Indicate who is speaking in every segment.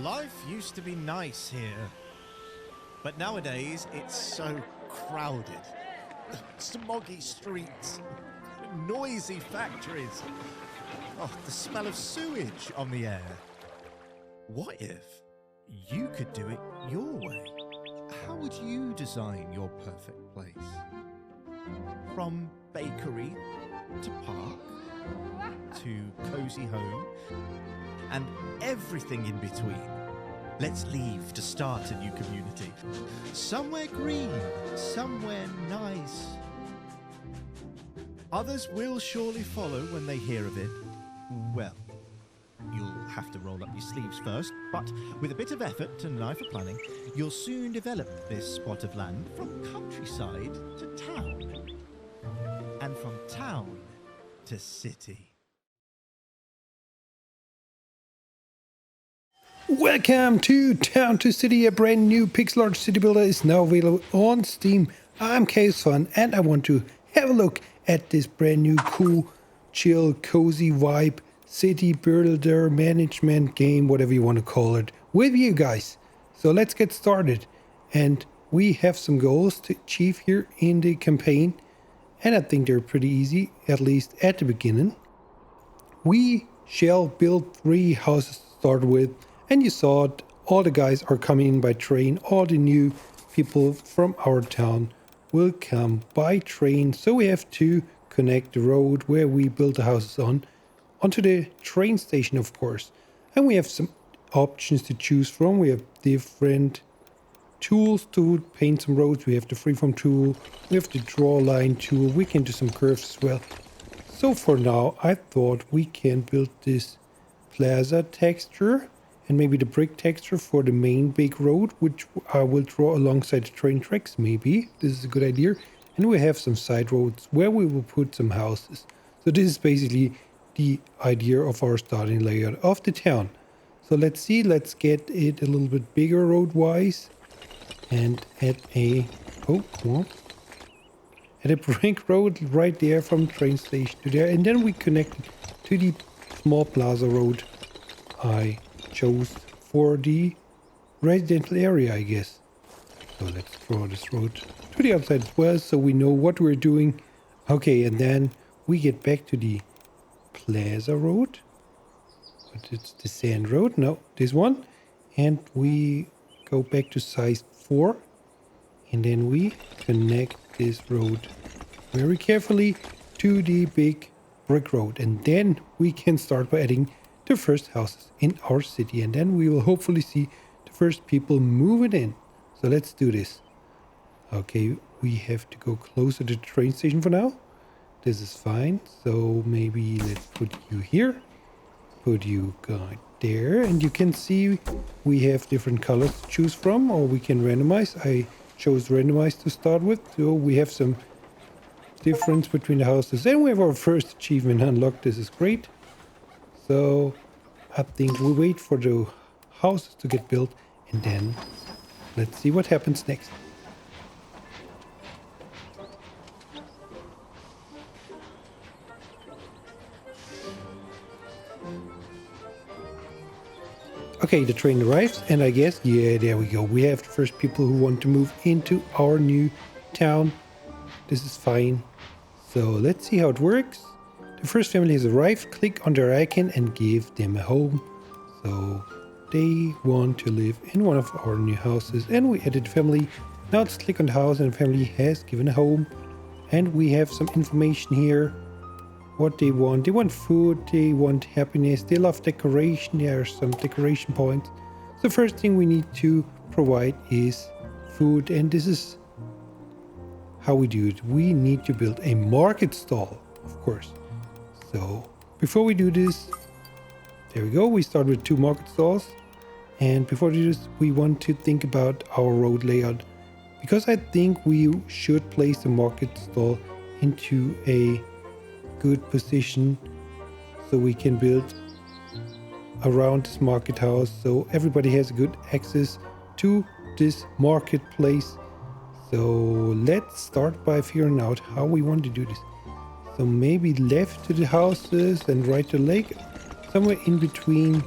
Speaker 1: Life used to be nice here, but nowadays it's so crowded. Smoggy streets, noisy factories, the smell of sewage on the air. What if you could do it your way? How would you design your perfect place? From bakery to park to cozy home and everything in between. Let's leave to start a new community. Somewhere green, somewhere nice. Others will surely follow when they hear of it. Well, you'll have to roll up your sleeves first, but with a bit of effort and an eye for planning, you'll soon develop this spot of land from countryside to town, and from town to city.
Speaker 2: Welcome to Town to City, a brand new pixelart city builder is now available on Steam. I'm Fun and I want to have a look at this brand new cool, chill, cozy vibe city builder management game, whatever you want to call it, with you guys. So let's get started. And we have some goals to achieve here in the campaign, and I think they're pretty easy, at least at the beginning. We shall build 3 houses to start with. And you saw it, all the guys are coming in by train. All the new people from our town will come by train. So we have to connect the road where we build the houses onto the train station, of course. And we have some options to choose from. We have different tools to paint some roads. We have the freeform tool. We have the draw line tool. We can do some curves as well. So for now, I thought we can build this plaza texture and maybe the brick texture for the main big road, which I will draw alongside the train tracks. Maybe this is a good idea. And we have some side roads where we will put some houses. So this is basically the idea of our starting layout of the town. So let's get it a little bit bigger road wise, and add a brick road right there from the train station to there, and then we connect it to the small plaza road I chose for the residential area, I guess. So let's draw this road to the outside as well, so we know what we're doing. Okay, and then we get back to the plaza road, but it's the sand road, no, this one, and we go back to size 4, and then we connect this road very carefully to the big brick road, and then we can start by adding the first houses in our city, and then we will hopefully see the first people moving in. So let's do this. Okay, we have to go closer to the train station for now. This is fine, so maybe let's put you here, put you guy there, and you can see we have different colors to choose from, or we can randomize. I chose randomize to start with, so we have some difference between the houses, and we have our first achievement unlocked. This is great. So I think we'll wait for the houses to get built, and then let's see what happens next. Okay, the train arrives, and I guess, yeah, there we go. We have the first people who want to move into our new town. This is fine. So let's see how it works. The first family has arrived. Click on their icon and give them a home. So they want to live in one of our new houses, and we added family. Now let's click on the house, and the family has given a home. And we have some information here. What they want. They want food, they want happiness, they love decoration. There are some decoration points. The first thing we need to provide is food, and this is how we do it. We need to build a market stall, of course. So before we do this, there we go. We start with 2 market stalls. And before we do this, we want to think about our road layout, because I think we should place the market stall into a good position so we can build around this market house, so everybody has good access to this marketplace. So let's start by figuring out how we want to do this. So maybe left to the houses and right to the lake, somewhere in between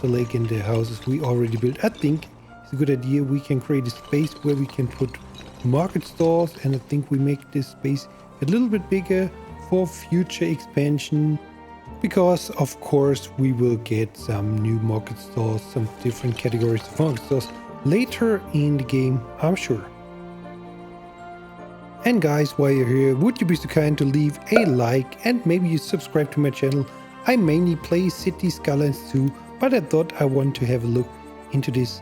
Speaker 2: the lake and the houses we already built. I think it's a good idea. We can create a space where we can put market stalls, and I think we make this space a little bit bigger for future expansion, because of course we will get some new market stalls, some different categories of market stalls later in the game, I'm sure. And guys, while you're here, would you be so kind to leave a like and maybe you subscribe to my channel? I mainly play City Skylines 2, but I thought I want to have a look into this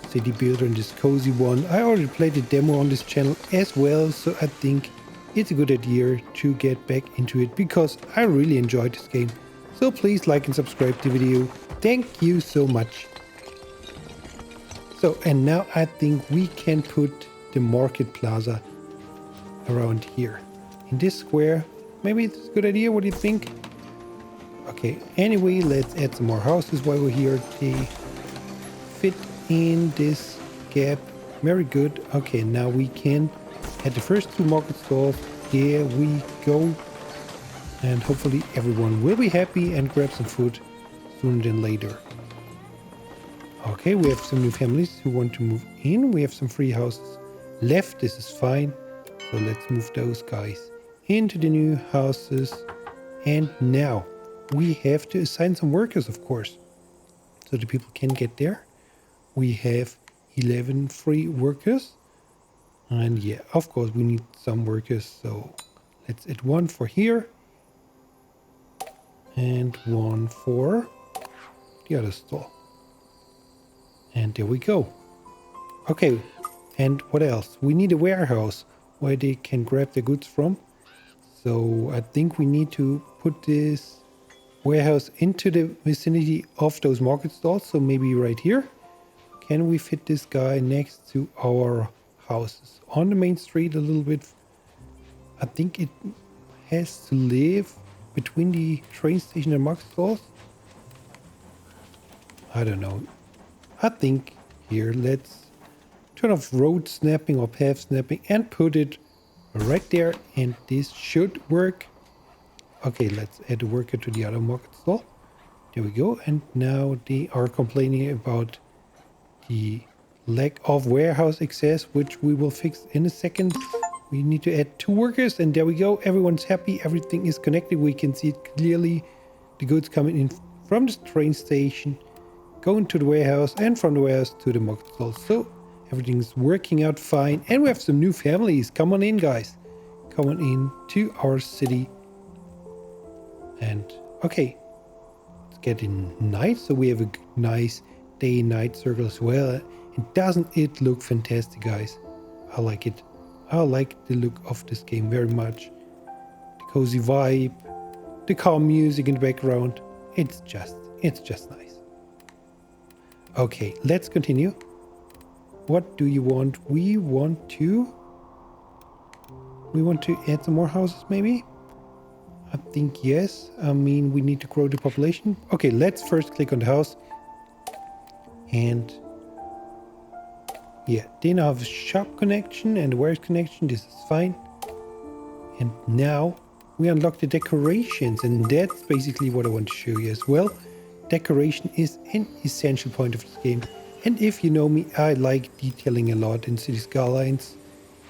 Speaker 2: city builder and this cozy one. I already played a demo on this channel as well, so I think it's a good idea to get back into it because I really enjoyed this game. So please like and subscribe to the video. Thank you so much. So, and now I think we can put the market plaza around here in this square. Maybe it's a good idea. What do you think? Okay, anyway, let's add some more houses while we're here. They fit in this gap very good. Okay, now we can add the first two market stalls. There we go, and hopefully everyone will be happy and grab some food sooner than later. Okay, we have some new families who want to move in. We have some free houses left. This is fine, so let's move those guys into the new houses. And now we have to assign some workers, of course, so the people can get there. We have 11 free workers. And yeah, of course, we need some workers. So let's add one for here. And one for the other stall. And there we go. Okay, and what else? We need a warehouse where they can grab the goods from. So I think we need to put this warehouse into the vicinity of those market stalls. So maybe right here. Can we fit this guy next to our houses on the main street a little bit? I think it has to live between the train station and market stalls. I don't know. I think here let's turn off road snapping or path snapping and put it right there, and this should work. Okay, let's add a worker to the other market stall. There we go. And now they are complaining about the lack of warehouse access, which we will fix in a second. We need to add 2 workers, and there we go. Everyone's happy. Everything is connected. We can see it clearly. The goods coming in from the train station, going to the warehouse, and from the warehouse to the market stall. So everything's working out fine. And we have some new families. Come on in, guys. Come on in to our city. And okay, it's getting night. So we have a nice day-night circle as well. And doesn't it look fantastic, guys? I like it. I like the look of this game very much. The cozy vibe, the calm music in the background. It's just nice. Okay, let's continue. What do you want? We want to add some more houses, maybe? I think yes. I mean, we need to grow the population. Okay, let's first click on the house. And yeah, they now have a shop connection and a warehouse connection. This is fine. And now we unlock the decorations, and that's basically what I want to show you as well. Decoration is an essential point of this game. And if you know me, I like detailing a lot in City Skylines.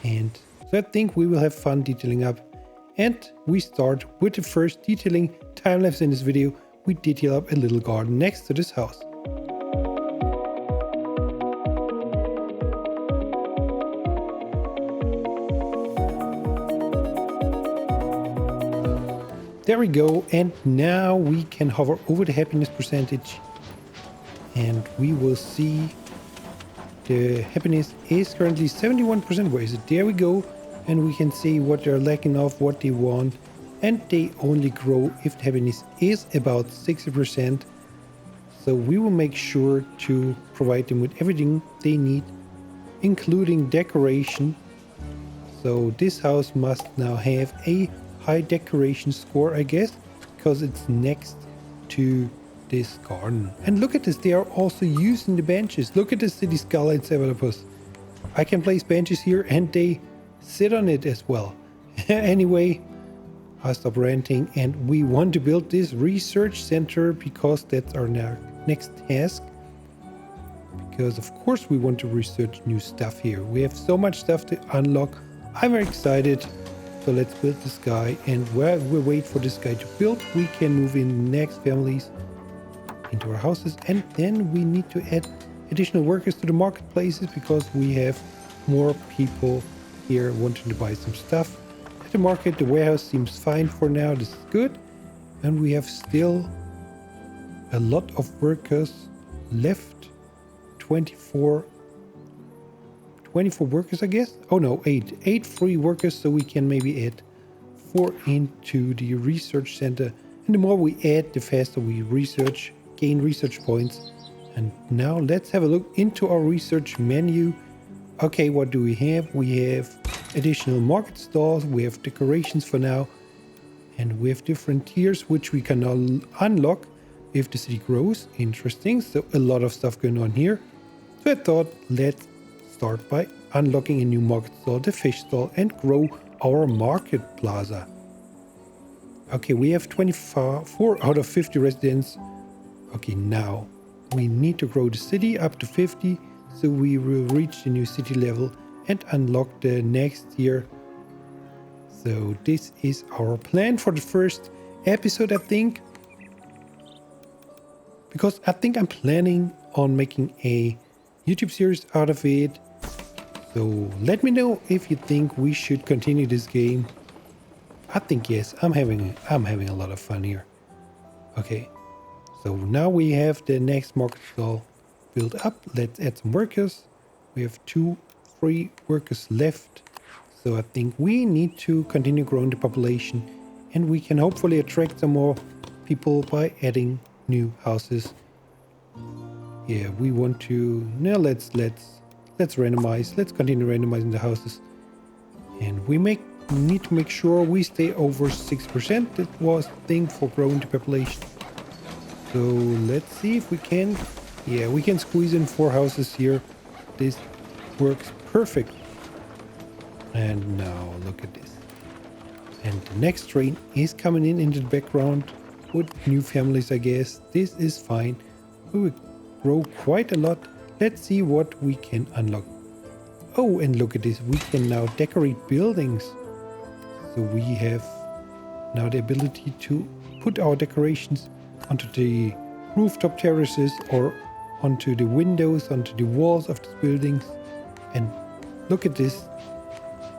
Speaker 2: And so I think we will have fun detailing up. And we start with the first detailing time-lapse in this video. We detail up a little garden next to this house. There we go, and now we can hover over the happiness percentage and we will see the happiness is currently 71%. Where is it? There we go, and we can see what they're lacking of, what they want, and they only grow if the happiness is about 60%. So we will make sure to provide them with everything they need, including decoration. So this house must now have a high decoration score, I guess, because it's next to this garden. And look at this, they are also using the benches. Look at the City Skylines developers. I can place benches here and they sit on it as well. Anyway, I stop renting, and we want to build this research center because that's our next task. Because of course we want to research new stuff here. We have so much stuff to unlock. I'm very excited. So let's build this guy, and while we wait for this guy to build, we can move in next families into our houses, and then we need to add additional workers to the marketplaces because we have more people here wanting to buy some stuff. At the market, the warehouse seems fine for now. This is good, and we have still a lot of workers left. 24 workers, I guess. Oh no, 8 free workers, so we can maybe add 4 into the research center. And the more we add, the faster we gain research points. And now let's have a look into our research menu. Okay, what do we have? We have additional market stalls, we have decorations for now, and we have different tiers which we can now unlock if the city grows. Interesting, so a lot of stuff going on here. So I thought, let's start by unlocking a new market stall, the fish stall, and grow our market plaza. Okay, we have 24 out of 50 residents. Okay, now we need to grow the city up to 50, so we will reach the new city level and unlock the next year. So this is our plan for the first episode, I think. Because I think I'm planning on making a YouTube series out of it. So let me know if you think we should continue this game. I think yes, I'm having a lot of fun here. Okay, so now we have the next market stall built up. Let's add some workers. We have 2 free workers left. So I think we need to continue growing the population, and we can hopefully attract some more people by adding new houses. Yeah, we want to now let's randomize. Let's continue randomizing the houses, and we need to make sure we stay over 6%. That was the thing for growing the population. So let's see if we can. Yeah, we can squeeze in 4 houses here. This works perfect. And now look at this. And the next train is coming in into the background with new families, I guess. This is fine. We will grow quite a lot. Let's see what we can unlock. Oh, and look at this. We can now decorate buildings. So we have now the ability to put our decorations onto the rooftop terraces or onto the windows, onto the walls of the buildings. And look at this.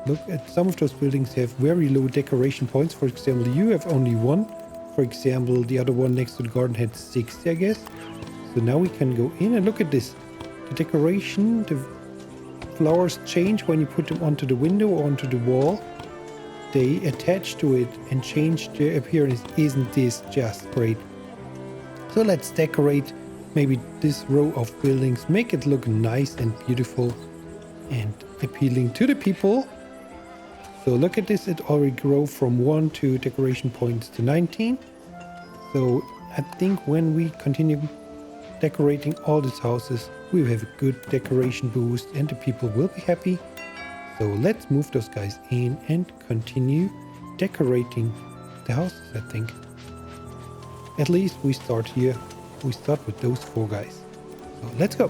Speaker 2: Look at some of those buildings have very low decoration points. For example, you have only 1. For example, the other one next to the garden had 60, I guess. So now we can go in and look at this. The decoration, the flowers change when you put them onto the window or onto the wall. They attach to it and change their appearance. Isn't this just great? So let's decorate maybe this row of buildings, make it look nice and beautiful and appealing to the people. So look at this, it already grew from 1 to decoration points to 19. So I think when we continue decorating all these houses, we will have a good decoration boost and the people will be happy. So let's move those guys in and continue decorating the houses, I think. At least we start here. We start with those 4 guys. So let's go.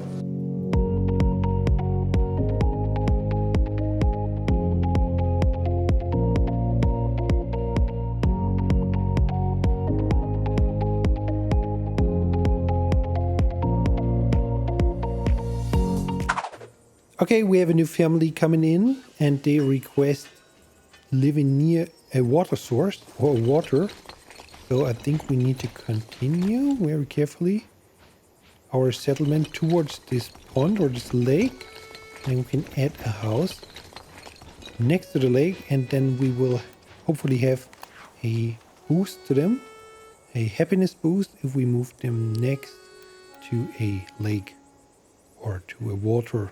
Speaker 2: Okay, we have a new family coming in and they request living near a water source or water. So I think we need to continue very carefully our settlement towards this pond or this lake. And we can add a house next to the lake, and then we will hopefully have a boost to them, a happiness boost if we move them next to a lake or to a water.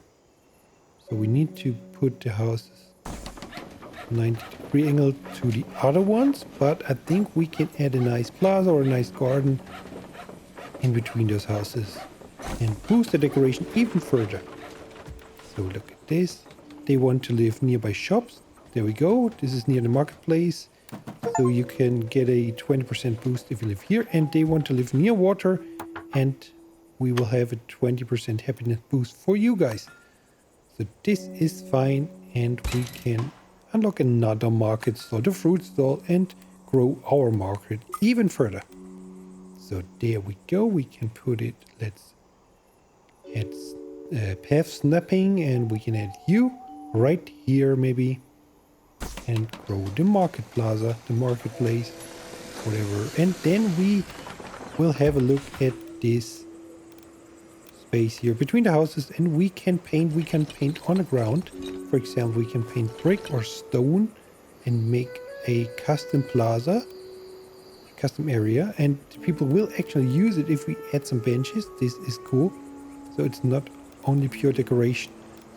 Speaker 2: So we need to put the houses 90-degree angle to the other ones, but I think we can add a nice plaza or a nice garden in between those houses and boost the decoration even further. So look at this. They want to live nearby shops. There we go. This is near the marketplace. So you can get a 20% boost if you live here, and they want to live near water, and we will have a 20% happiness boost for you guys. So this is fine, and we can unlock another market stall, the fruit stall, and grow our market even further. So there we go. We can put it, let's add path snapping, and we can add you right here maybe, and grow the market plaza, the marketplace, whatever. And then we will have a look at this space here between the houses, and we can paint on the ground. For example, we can paint brick or stone and make a custom plaza, a custom area, and people will actually use it if we add some benches. This is cool. So it's not only pure decoration,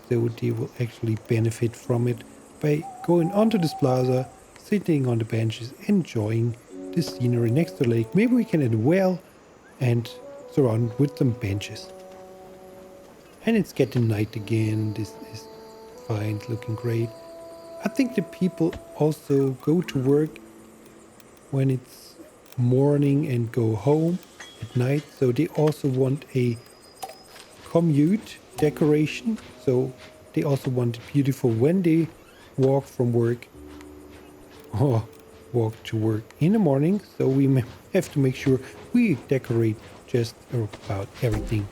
Speaker 2: so they will actually benefit from it by going onto this plaza, sitting on the benches, enjoying the scenery next to the lake. Maybe we can add a well and surround with some benches. And it's getting night again. This is fine, it's looking great. I think the people also go to work when it's morning and go home at night. So they also want a commute decoration. So they also want it beautiful when they walk from work or walk to work in the morning. So we have to make sure we decorate just about everything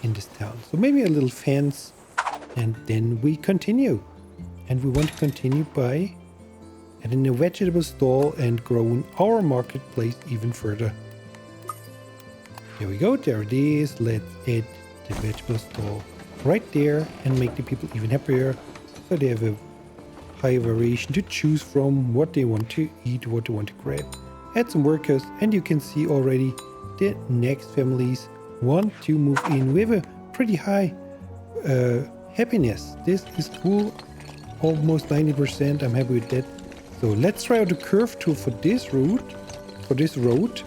Speaker 2: in this town. So maybe a little fence, and then we continue. And we want to continue by adding a vegetable stall and growing our marketplace even further. There we go, there it is. Let's add the vegetable stall right there and make the people even happier, so they have a high variation to choose from, what they want to eat, what they want to grab. Add some workers, and you can see already the next families want to move in. We have a pretty high happiness. This is cool, almost 90%. I'm happy with that. So let's try out the curve tool for this route, for this road.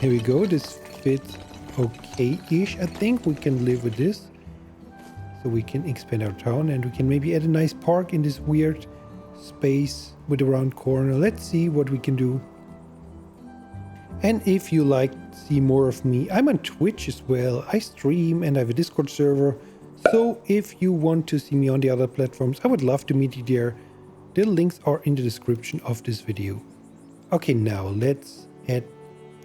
Speaker 2: Here we go. This fits okay-ish. I think we can live with this. So we can expand our town, and we can maybe add a nice park in this weird space with a round corner. Let's see what we can do. And if you like to see more of me, I'm on Twitch as well. I stream and I have a Discord server. So if you want to see me on the other platforms, I would love to meet you there. The links are in the description of this video. Okay, now let's add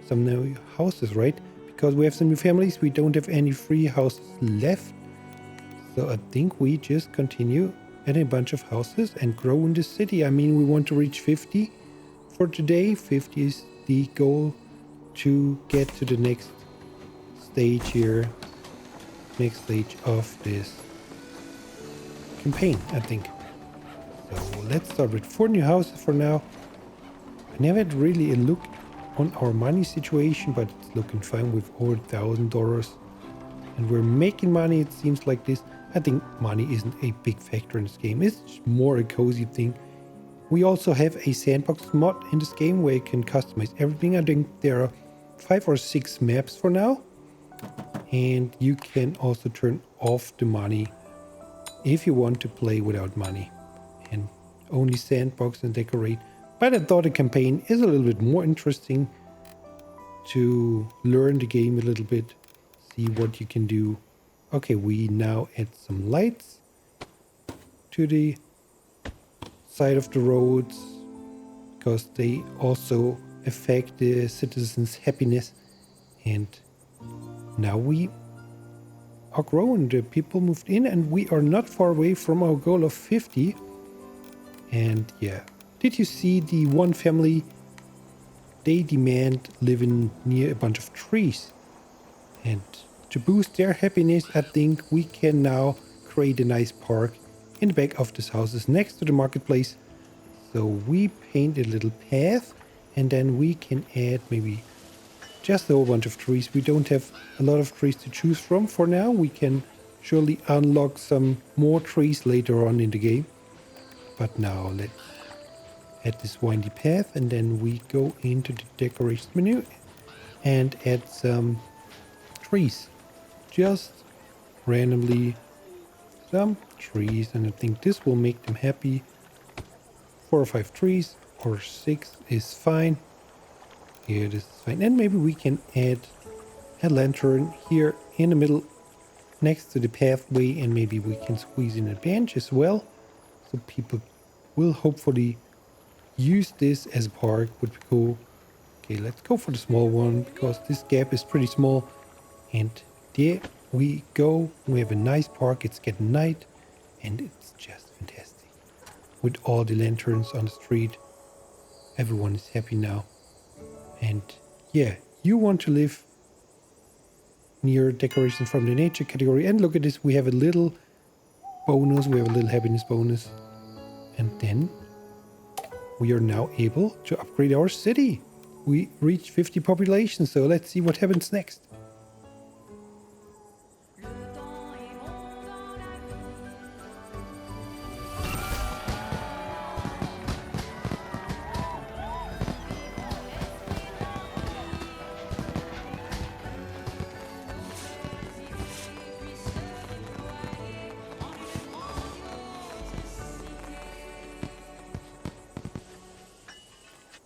Speaker 2: some new houses, right? Because we have some new families, we don't have any free houses left. So I think we just continue adding a bunch of houses and grow in the city. I mean, we want to reach 50 for today. 50 is the goal to get to the next stage here. Next stage of this campaign, I think. So let's start with 4 new houses for now. I never had really a look on our money situation, but it's looking fine with over $1,000. And we're making money, it seems like this. I think money isn't a big factor in this game. It's more a cozy thing. We also have a sandbox mod in this game where you can customize everything. I think there are 5 or 6 maps for now. And you can also turn off the money if you want to play without money and only sandbox and decorate. But I thought the campaign is a little bit more interesting to learn the game a little bit, see what you can do. Okay, we now add some lights to the side of the roads because they also affect the citizens' happiness. And now we are growing. The people moved in and we are not far away from our goal of 50. And yeah, did you see the one family? They demand living near a bunch of trees. And to boost their happiness, I think we can now create a nice park in the back of these houses next to the marketplace. So we paint a little path, and then we can add maybe just a whole bunch of trees. We don't have a lot of trees to choose from for now. We can surely unlock some more trees later on in the game. But now let's add this windy path, and then we go into the decoration menu and add some trees. Just randomly some trees, and I think this will make them happy. 4 or 5 trees, or 6 is fine. Here, this is fine. And maybe we can add a lantern here in the middle next to the pathway, and maybe we can squeeze in a bench as well. So people will hopefully use this as a park. Would be cool. Okay, let's go for the small one because this gap is pretty small. And there we go. We have a nice park. It's getting night and it's just fantastic. With all the lanterns on the street, everyone is happy now. And yeah, you want to live near decorations from the nature category. And look at this, we have a little bonus. We have a little happiness bonus. And then we are now able to upgrade our city. We reached 50 population, so let's see what happens next.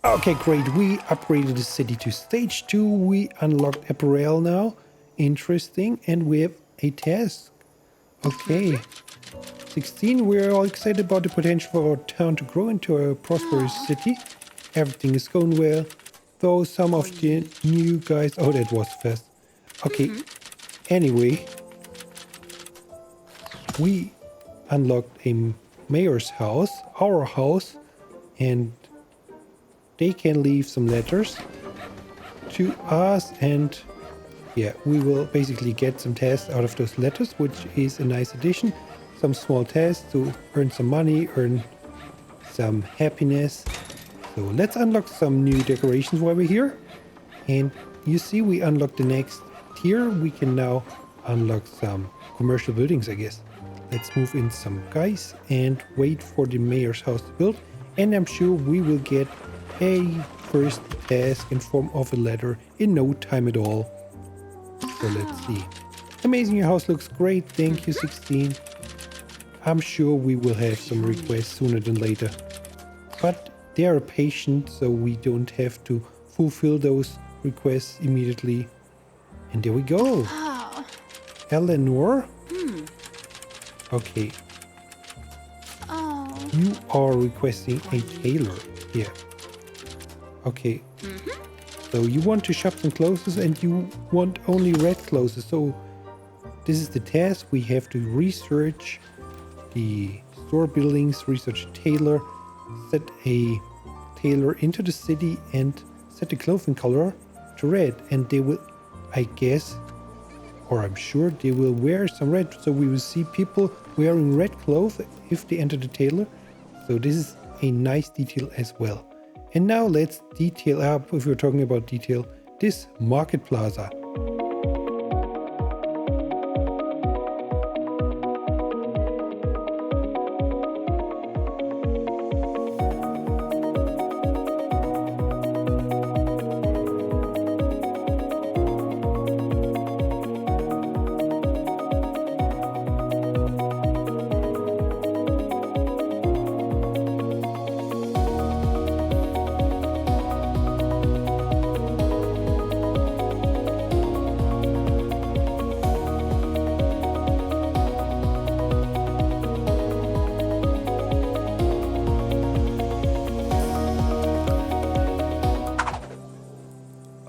Speaker 2: Okay, great. We upgraded the city to stage 2. We unlocked apparel now. Interesting. And we have a task. Okay. 16. We're all excited about the potential for our town to grow into a prosperous city. Everything is going well. Though some of the new guys... Oh, that was fast. Okay. Anyway. We unlocked a mayor's house. Our house. And... they can leave some letters to us, and yeah, we will basically get some tasks out of those letters, which is a nice addition. Some small tasks to earn some money, earn some happiness. So let's unlock some new decorations while we're here. And you see, we unlocked the next tier. We can now unlock some commercial buildings, I guess. Let's move in some guys and wait for the mayor's house to build. And I'm sure we will get a first task in form of a letter in no time at all. So let's see. Amazing, your house looks great. Thank you, 16. I'm sure we will have some requests sooner than later. But they are patient, so we don't have to fulfill those requests immediately. And there we go. Eleanor? Okay. You are requesting a tailor here. Okay. So you want to shop some clothes and you want only red clothes. So this is the task. We have to research the store buildings, research a tailor, set a tailor into the city and set the clothing color to red. And they will, I guess, or I'm sure they will wear some red. So we will see people wearing red clothes if they enter the tailor. So this is a nice detail as well. And now let's detail up, if we're talking about detail, this market plaza.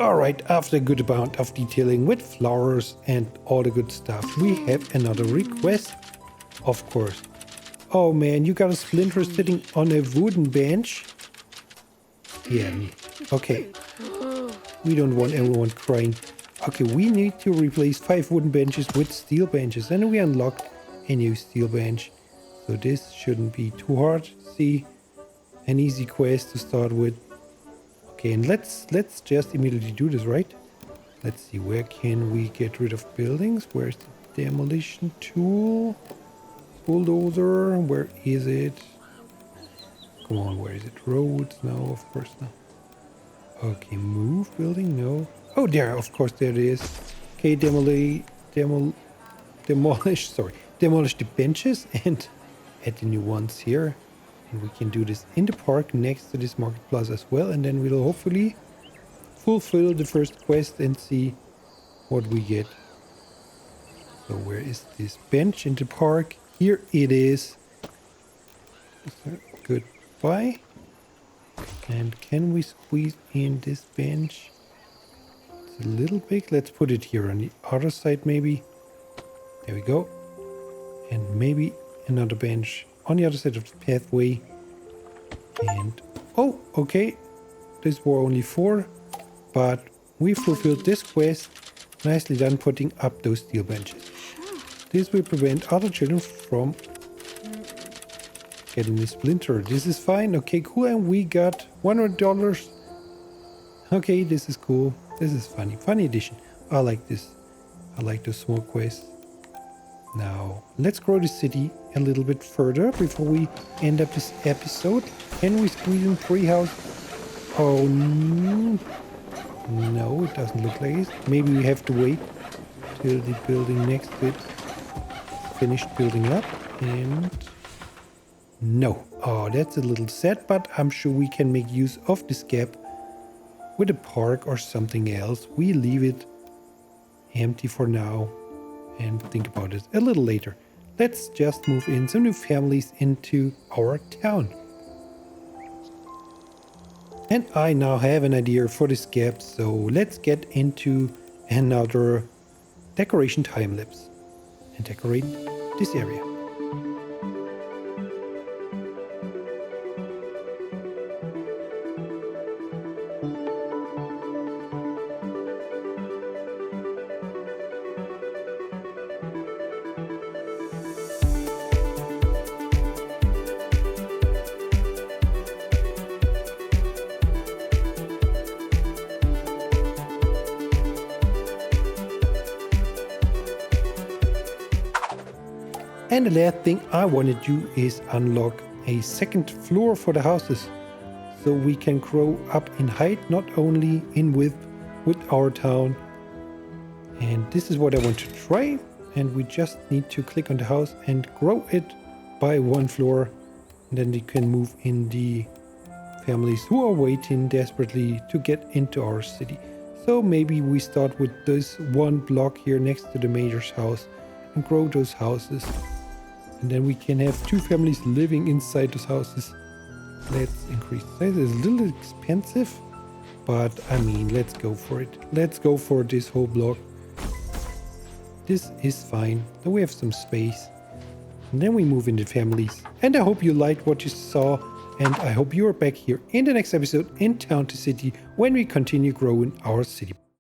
Speaker 2: Alright, after a good amount of detailing with flowers and all the good stuff, we have another request, of course. Oh man, you got a splinter sitting on a wooden bench? Yeah, okay. We don't want everyone crying. Okay, we need to replace 5 wooden benches with steel benches, and we unlocked a new steel bench. So this shouldn't be too hard. See, an easy quest to start with. Okay, and let's just immediately do this, right? Let's see, where can we get rid of buildings? Where's the demolition tool? Bulldozer, where is it? Come on, where is it? Roads? No, of course not. Okay, move building, no. Oh, there, of course, there it is. Okay, demolish the benches and add the new ones here. And we can do this in the park next to this market plaza as well. And then we'll hopefully fulfill the first quest and see what we get. So where is this bench in the park? Here it is. Goodbye. And can we squeeze in this bench? It's a little big. Let's put it here on the other side maybe. There we go. And maybe another bench on the other side of the pathway. And oh, okay. These were only 4, but we fulfilled this quest. Nicely done putting up those steel benches. This will prevent other children from getting a splinter. This is fine. Okay, cool. And we got $100. Okay, this is cool. This is funny. Funny addition. I like this. I like those small quests. Now, let's grow the city a little bit further before we end up this episode. Can we squeeze in 3 houses? Oh, no, it doesn't look like it. Maybe we have to wait till the building next to it finished building up. And no. Oh, that's a little sad, but I'm sure we can make use of this gap with a park or something else. We leave it empty for now and think about it a little later. Let's just move in some new families into our town. And I now have an idea for this gap, so let's get into another decoration time lapse and decorate this area. And the last thing I want to do is unlock a second floor for the houses, so we can grow up in height, not only in width with our town. And this is what I want to try, and we just need to click on the house and grow it by 1 floor, and then we can move in the families who are waiting desperately to get into our city. So maybe we start with this 1 block here next to the mayor's house and grow those houses. And then we can have 2 families living inside those houses. Let's increase the size. It's a little expensive, but I mean, let's go for it. Let's go for this whole block. This is fine. Then we have some space. And then we move into families. And I hope you liked what you saw. And I hope you are back here in the next episode in Town to City when we continue growing our city.